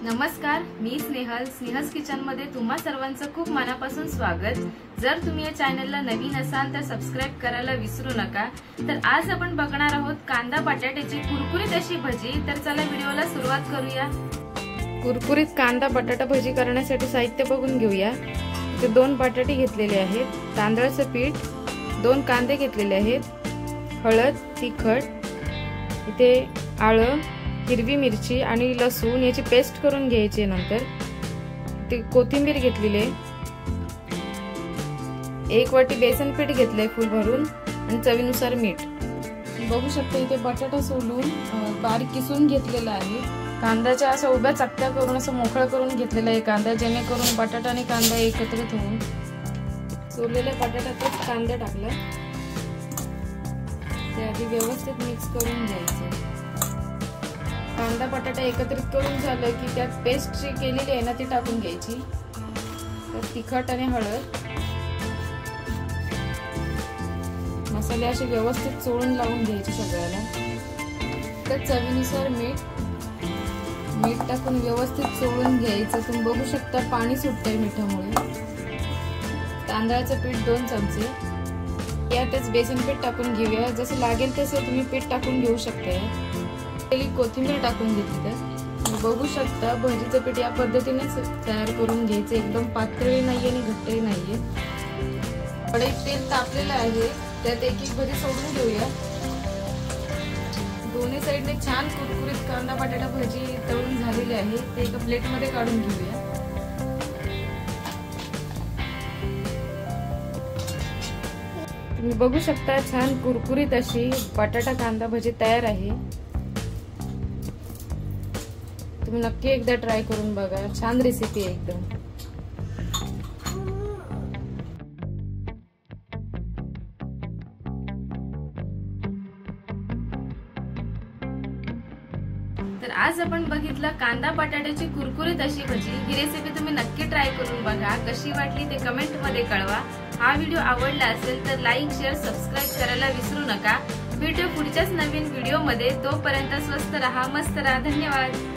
नमस्कार, मी स्नेहस किचन मध्ये तुम्हा सर्वांचं खूप मनापासून स्वागत। जर तुम्ही या चॅनलला नवीन असाल तर सबस्क्राइब करायला विसरू नका। तर आज आपण बघणार आहोत कांदा बटाट्याची कुरकुरीत अशी भजी। तर चला व्हिडिओला सुरुवात करूया। कुरकुरीत कांदा बटाटा भजी करण्यासाठी साहित्य बघून घेऊया। इथे 2 बटाटे घेतलेले आहेत, तांदळाचं पीठ, 2 कांदे घेतलेले आहेत, हळद, तिखट, इथे आलं, हिरवी मिरची आणि लसूण याची पेस्ट करून घ्यायची। नंतर ते कोथिंबीर घेतलेली आहे, 1 वाटी बेसन पीठ घेतलंय फुल भरून आणि चवीनुसार मीठ। बघू शकता इथे बटाटा सोलून बारीक किसून घेतलेला आहे। कांद्याच्या अशा उभ्या चकत्या करून असं मोकळा करून घेतलेला आहे कांदा, जेणेकरून बटाटा आणि कांदा एकत्रित होऊन। सोललेल्या बटाट्यातच कांदा टाकला, ते आधी व्यवस्थित मिक्स करून घ्यायचं। कांदा बटाटा एकत्रित करून झालं की त्यात पेस्ट जी केलेली आहे ना ती टाकून घ्यायची। तर तिखट आणि हळद, मसाले असे व्यवस्थित चोळून लावून घ्यायचे सगळ्याला। तर चवीनुसार मीठ टाकून व्यवस्थित चोळून घ्यायचं। तुम्ही बघू शकता पाणी सुटतंय मिठामुळे। तांदळाचं पीठ 2 चमचे, यातच बेसन पीठ टाकून घेऊया। जसं लागेल तसं तुम्ही पीठ टाकून घेऊ शकता। कोथिंबीर टाकून घेतली। तर बघू शकता भजीचं पीठ या पद्धतीनेच तयार करून घ्यायचं, एकदम पातळही नाहीये आणि घट्टही नाहीये। कढईत तेल तापलेलं आहे, त्यात एक भजी सोडून घेऊया। दोन्ही साइडने छान कुरकुरीत कांदा बटाटा भजी तळून झालेली आहे, ते एका प्लेट मध्ये काढून घेऊया। तुम्ही बघू शकता छान कुरकुरीत अशी बटाटा कांदा भजी तयार आहे। तुम्ही नक्की एकदा ट्राय करून बघा, छान रेसिपी आहे एकदम। तर आज आपण बघितलं कांदा बटाट्याची कुरकुरीत अशी भजी। ही रेसिपी तुम्ही नक्की ट्राय करून बघा, कशी वाटली ते कमेंट मध्ये कळवा। हा व्हिडिओ आवडला असेल तर लाईक, शेअर, सबस्क्राइब करायला विसरू नका। भेटू पुढच्याच नवीन व्हिडिओ मध्ये, तोपर्यंत स्वस्त रहा, मस्त रहा, धन्यवाद।